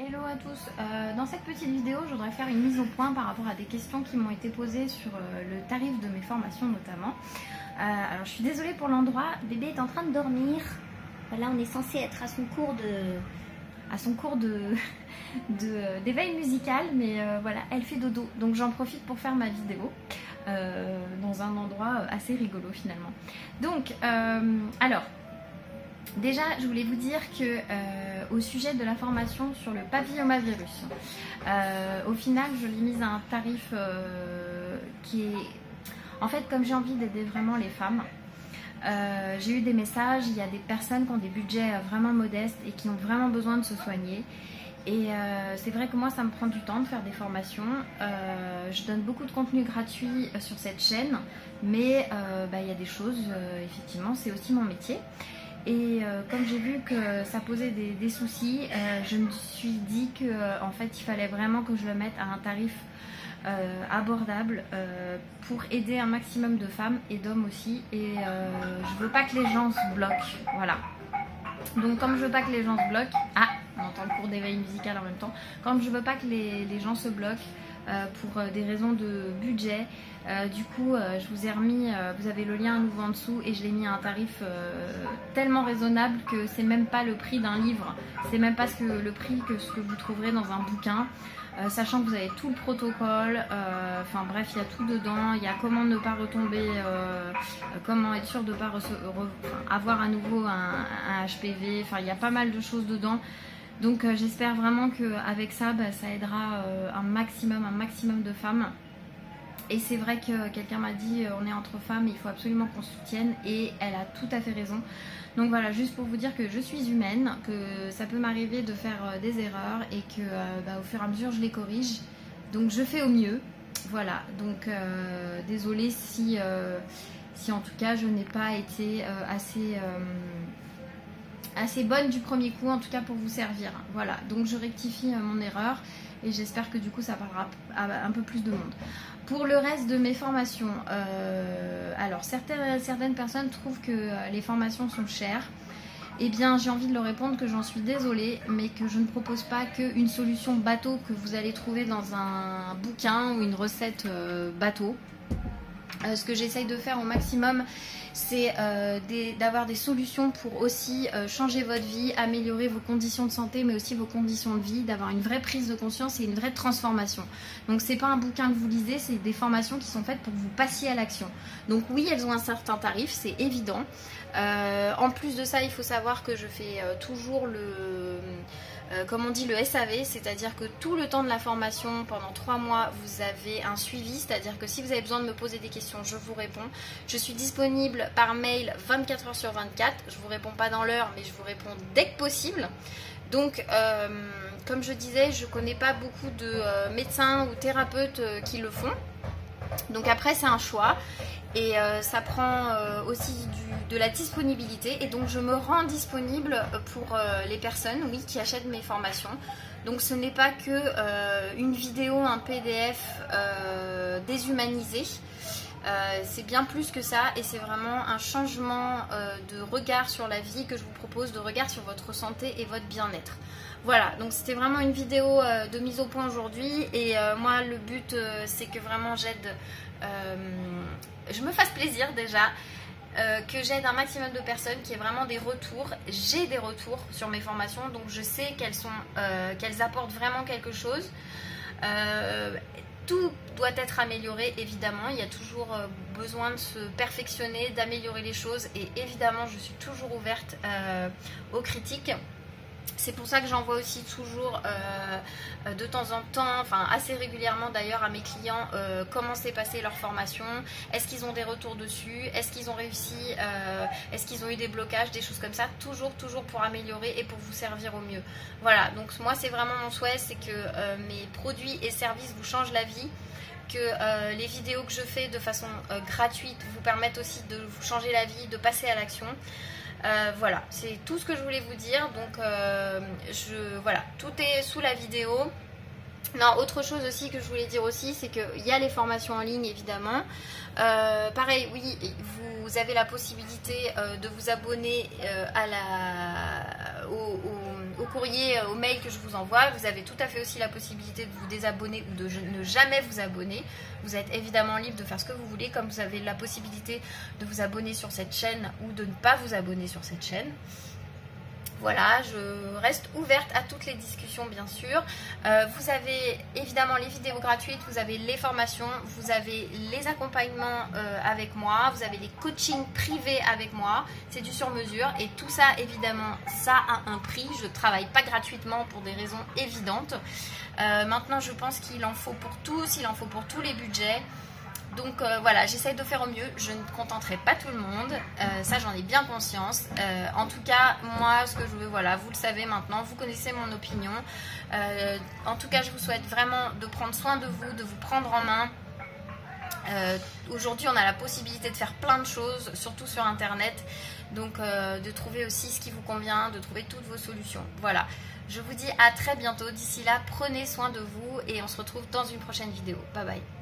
Hello à tous. Dans cette petite vidéo, je voudrais faire une mise au point par rapport à des questions qui m'ont été posées sur le tarif de mes formations notamment. Alors je suis désolée pour l'endroit, bébé est en train de dormir. Là on est censé être à son cours d'éveil musical, mais voilà, elle fait dodo. Donc j'en profite pour faire ma vidéo dans un endroit assez rigolo finalement. Donc, alors... Déjà, je voulais vous dire que au sujet de la formation sur le papillomavirus, au final, je l'ai mise à un tarif qui est... En fait, comme j'ai envie d'aider vraiment les femmes, j'ai eu des messages, il y a des personnes qui ont des budgets vraiment modestes et qui ont vraiment besoin de se soigner. Et c'est vrai que moi, ça me prend du temps de faire des formations. Je donne beaucoup de contenu gratuit sur cette chaîne, mais il y a des choses, effectivement, c'est aussi mon métier. Et comme j'ai vu que ça posait des soucis, je me suis dit que en fait il fallait vraiment que je le mette à un tarif abordable pour aider un maximum de femmes et d'hommes aussi. Et je veux pas que les gens se bloquent, voilà. Donc comme je veux pas que les gens se bloquent, on entend le cours d'éveil musical en même temps. Comme je veux pas que les gens se bloquent pour des raisons de budget, du coup je vous ai remis, vous avez le lien à nouveau en dessous, et je l'ai mis à un tarif tellement raisonnable que c'est même pas le prix d'un livre, c'est même pas le prix que ce que vous trouverez dans un bouquin, sachant que vous avez tout le protocole, enfin bref, il y a tout dedans, il y a comment ne pas retomber, comment être sûr de ne pas avoir à nouveau un HPV, enfin il y a pas mal de choses dedans. Donc j'espère vraiment qu'avec ça, ça aidera un maximum de femmes. Et c'est vrai que quelqu'un m'a dit on est entre femmes, il faut absolument qu'on se soutienne, et elle a tout à fait raison. Donc voilà, juste pour vous dire que je suis humaine, que ça peut m'arriver de faire des erreurs et que au fur et à mesure je les corrige. Donc je fais au mieux. Voilà, donc désolée si en tout cas je n'ai pas été assez bonne du premier coup, en tout cas pour vous servir. Voilà, donc je rectifie mon erreur et j'espère que du coup ça parlera à un peu plus de monde. Pour le reste de mes formations, alors certaines personnes trouvent que les formations sont chères. Eh bien j'ai envie de leur répondre que j'en suis désolée, mais que je ne propose pas qu'une solution bateau que vous allez trouver dans un bouquin ou une recette bateau. Ce que j'essaye de faire au maximum, c'est d'avoir des solutions pour aussi changer votre vie, améliorer vos conditions de santé, mais aussi vos conditions de vie, d'avoir une vraie prise de conscience et une vraie transformation. Donc c'est pas un bouquin que vous lisez, c'est des formations qui sont faites pour que vous passiez à l'action. Donc oui, elles ont un certain tarif, c'est évident. En plus de ça, il faut savoir que je fais toujours comme on dit, le SAV, c'est-à-dire que tout le temps de la formation, pendant 3 mois, vous avez un suivi, c'est-à-dire que si vous avez besoin de me poser des questions, je vous réponds. Je suis disponible par mail 24 h sur 24, je ne vous réponds pas dans l'heure, mais je vous réponds dès que possible. Donc, comme je disais, je ne connais pas beaucoup de médecins ou thérapeutes qui le font. Donc après, c'est un choix. Et ça prend aussi de la disponibilité, et donc je me rends disponible pour les personnes, oui, qui achètent mes formations. Donc ce n'est pas que une vidéo, un PDF déshumanisé, c'est bien plus que ça, et c'est vraiment un changement de regard sur la vie que je vous propose, de regard sur votre santé et votre bien-être. Voilà, donc c'était vraiment une vidéo de mise au point aujourd'hui, et moi le but c'est que vraiment j'aide, je me fasse plaisir déjà, que j'aide un maximum de personnes, qui aient vraiment des retours. J'ai des retours sur mes formations, donc je sais qu'elles apportent vraiment quelque chose. Tout doit être amélioré, évidemment, il y a toujours besoin de se perfectionner, d'améliorer les choses, et évidemment je suis toujours ouverte aux critiques. C'est pour ça que j'envoie aussi toujours de temps en temps, enfin assez régulièrement d'ailleurs, à mes clients comment s'est passée leur formation, est-ce qu'ils ont des retours dessus, est-ce qu'ils ont réussi, est-ce qu'ils ont eu des blocages, des choses comme ça, toujours pour améliorer et pour vous servir au mieux. Voilà, donc moi c'est vraiment mon souhait, c'est que mes produits et services vous changent la vie, que les vidéos que je fais de façon gratuite vous permettent aussi de vous changer la vie, de passer à l'action. Voilà, c'est tout ce que je voulais vous dire. Donc voilà, tout est sous la vidéo. Non, autre chose aussi que je voulais dire aussi, c'est qu'il y a les formations en ligne, évidemment. Pareil, oui, vous avez la possibilité de vous abonner au courrier, au mail que je vous envoie. Vous avez tout à fait aussi la possibilité de vous désabonner ou de ne jamais vous abonner. Vous êtes évidemment libre de faire ce que vous voulez, comme vous avez la possibilité de vous abonner sur cette chaîne ou de ne pas vous abonner sur cette chaîne. Voilà, je reste ouverte à toutes les discussions bien sûr. Vous avez évidemment les vidéos gratuites, vous avez les formations, vous avez les accompagnements avec moi, vous avez les coachings privés avec moi, c'est du sur mesure et tout ça évidemment ça a un prix, je ne travaille pas gratuitement pour des raisons évidentes. Maintenant je pense qu'il en faut pour tous, il en faut pour tous les budgets. Donc voilà, j'essaye de faire au mieux, je ne contenterai pas tout le monde, ça j'en ai bien conscience. En tout cas, moi ce que je veux, voilà, vous le savez maintenant, vous connaissez mon opinion. En tout cas, je vous souhaite vraiment de prendre soin de vous prendre en main. Aujourd'hui, on a la possibilité de faire plein de choses, surtout sur Internet. Donc de trouver aussi ce qui vous convient, de trouver toutes vos solutions. Voilà, je vous dis à très bientôt. D'ici là, prenez soin de vous et on se retrouve dans une prochaine vidéo. Bye bye.